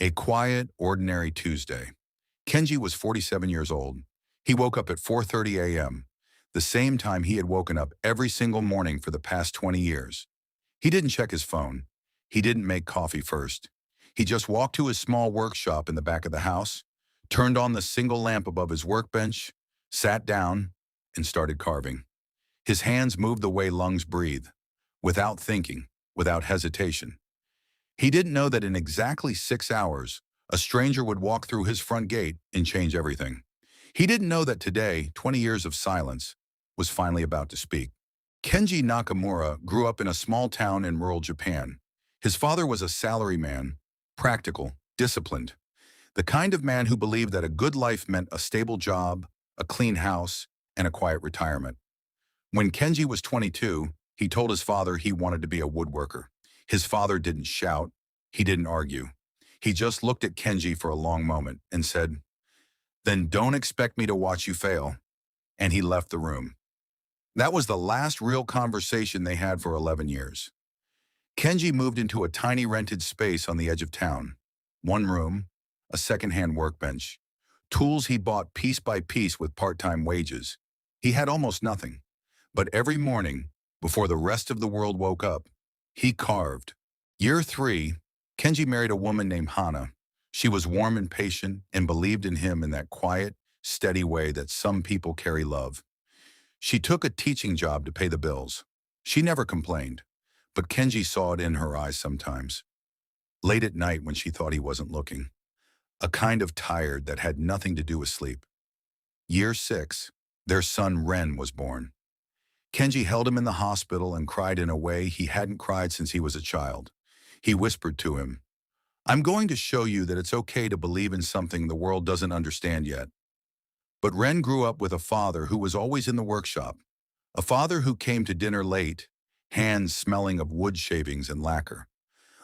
A quiet, ordinary Tuesday. Kenji was 47 years old. He woke up at 4:30 a.m., the same time he had woken up every single morning for the past 20 years. He didn't check his phone. He didn't make coffee first. He just walked to his small workshop in the back of the house, turned on the single lamp above his workbench, sat down, and started carving. His hands moved the way lungs breathe, without thinking, without hesitation. He didn't know that in exactly 6 hours, a stranger would walk through his front gate and change everything. He didn't know that today, 20 years of silence, was finally about to speak. Kenji Nakamura grew up in a small town in rural Japan. His father was a salaryman, practical, disciplined, the kind of man who believed that a good life meant a stable job, a clean house, and a quiet retirement. When Kenji was 22, he told his father he wanted to be a woodworker. His father didn't shout. He didn't argue. He just looked at Kenji for a long moment and said, "Then don't expect me to watch you fail." And he left the room. That was the last real conversation they had for 11 years. Kenji moved into a tiny rented space on the edge of town. One room, a second-hand workbench, tools he bought piece by piece with part-time wages. He had almost nothing. But every morning, before the rest of the world woke up, he carved. Year 3, Kenji married a woman named Hana. She was warm and patient and believed in him in that quiet, steady way that some people carry love. She took a teaching job to pay the bills. She never complained, but Kenji saw it in her eyes sometimes. Late at night when she thought he wasn't looking. A kind of tired that had nothing to do with sleep. Year 6, their son Ren was born. Kenji held him in the hospital and cried in a way he hadn't cried since he was a child. He whispered to him, "I'm going to show you that it's okay to believe in something the world doesn't understand yet." But Ren grew up with a father who was always in the workshop, a father who came to dinner late, hands smelling of wood shavings and lacquer,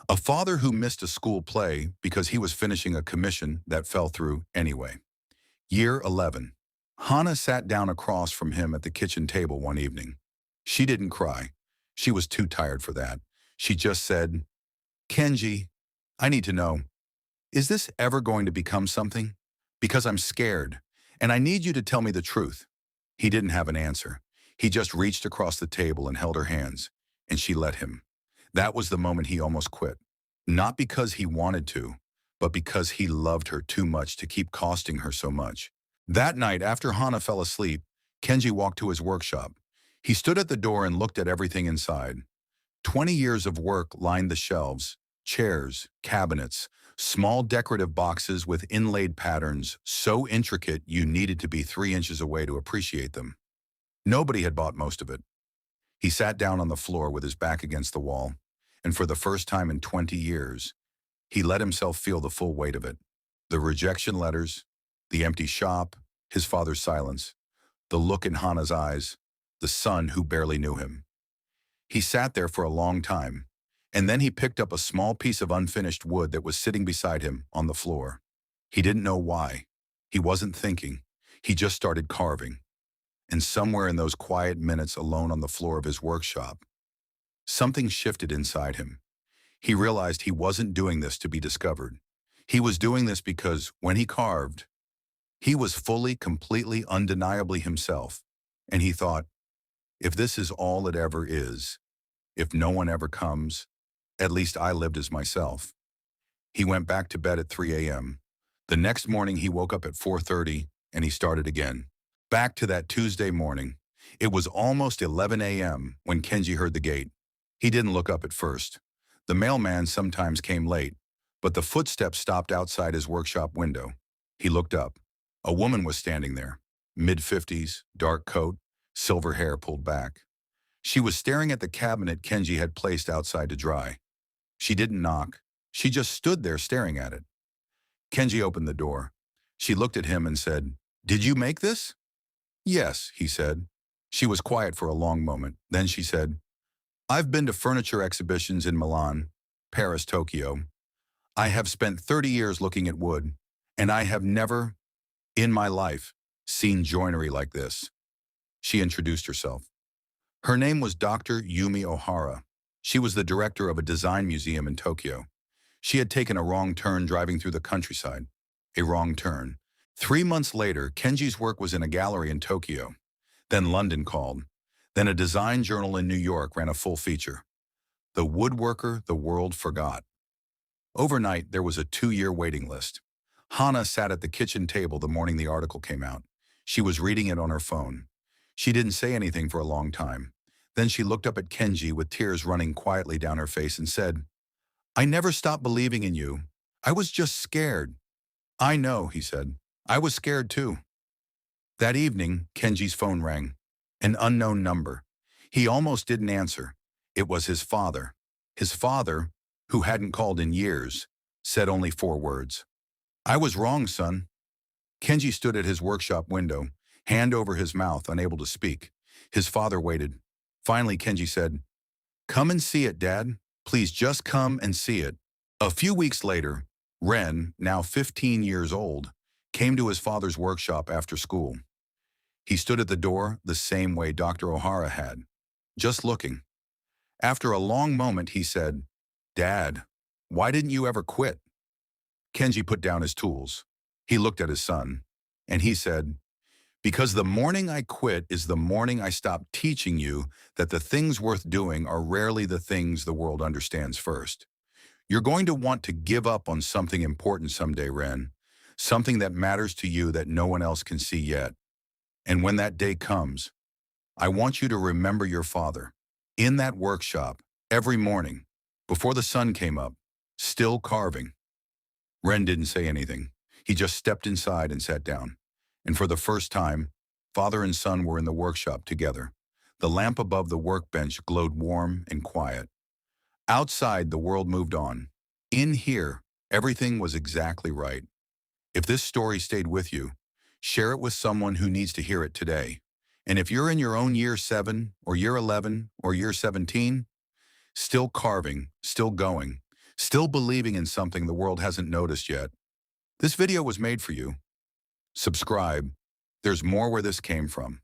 a father who missed a school play because he was finishing a commission that fell through anyway. Year 11. Hana sat down across from him at the kitchen table one evening. She didn't cry. She was too tired for that. She just said, "Kenji, I need to know, is this ever going to become something? Because I'm scared, and I need you to tell me the truth." He didn't have an answer. He just reached across the table and held her hands, and she let him. That was the moment he almost quit. Not because he wanted to, but because he loved her too much to keep costing her so much. That night, after Hana fell asleep, Kenji walked to his workshop. He stood at the door and looked at everything inside. 20 years of work lined the shelves, chairs, cabinets, small decorative boxes with inlaid patterns so intricate you needed to be 3 inches away to appreciate them. Nobody had bought most of it. He sat down on the floor with his back against the wall, and for the first time in 20 years, he let himself feel the full weight of it. The rejection letters, the empty shop, his father's silence, the look in Hana's eyes, the son who barely knew him. He sat there for a long time, and then he picked up a small piece of unfinished wood that was sitting beside him on the floor. He didn't know why. He wasn't thinking. He just started carving. And somewhere in those quiet minutes alone on the floor of his workshop, something shifted inside him. He realized he wasn't doing this to be discovered. He was doing this because when he carved, he was fully, completely, undeniably himself. And he thought, if this is all it ever is, if no one ever comes, at least I lived as myself. He went back to bed at 3 a.m. The next morning he woke up at 4:30 and he started again. Back to that Tuesday morning. It was almost 11 a.m. when Kenji heard the gate. He didn't look up at first. The mailman sometimes came late, but the footsteps stopped outside his workshop window. He looked up. A woman was standing there, mid-50s, dark coat, silver hair pulled back. She was staring at the cabinet Kenji had placed outside to dry. She didn't knock. She just stood there staring at it. Kenji opened the door. She looked at him and said, "Did you make this?" "Yes," he said. She was quiet for a long moment. Then she said, "I've been to furniture exhibitions in Milan, Paris, Tokyo. I have spent 30 years looking at wood, and I have never, in my life, seen joinery like this." She introduced herself. Her name was Dr. Yumi Ohara. She was the director of a design museum in Tokyo. She had taken a wrong turn driving through the countryside. A wrong turn. 3 months later, Kenji's work was in a gallery in Tokyo. Then London called. Then a design journal in New York ran a full feature. The woodworker the world forgot. Overnight, there was a 2-year waiting list. Hana sat at the kitchen table the morning the article came out. She was reading it on her phone. She didn't say anything for a long time. Then she looked up at Kenji with tears running quietly down her face and said, "I never stopped believing in you. I was just scared." "I know," he said. "I was scared too." That evening, Kenji's phone rang. An unknown number. He almost didn't answer. It was his father. His father, who hadn't called in years, said only 4 words. "I was wrong, son." Kenji stood at his workshop window, hand over his mouth, unable to speak. His father waited. Finally, Kenji said, "Come and see it, Dad. Please just come and see it." A few weeks later, Ren, now 15 years old, came to his father's workshop after school. He stood at the door the same way Dr. O'Hara had, just looking. After a long moment, he said, "Dad, why didn't you ever quit?" Kenji put down his tools. He looked at his son, and he said, "Because the morning I quit is the morning I stopped teaching you that the things worth doing are rarely the things the world understands first. You're going to want to give up on something important someday, Ren, something that matters to you that no one else can see yet. And when that day comes, I want you to remember your father, in that workshop, every morning, before the sun came up, still carving." Ren didn't say anything. He just stepped inside and sat down. And for the first time, father and son were in the workshop together. The lamp above the workbench glowed warm and quiet. Outside, the world moved on. In here, everything was exactly right. If this story stayed with you, share it with someone who needs to hear it today. And if you're in your own year 7, or year 11, or year 17, still carving, still going, still believing in something the world hasn't noticed yet, this video was made for you. Subscribe. There's more where this came from.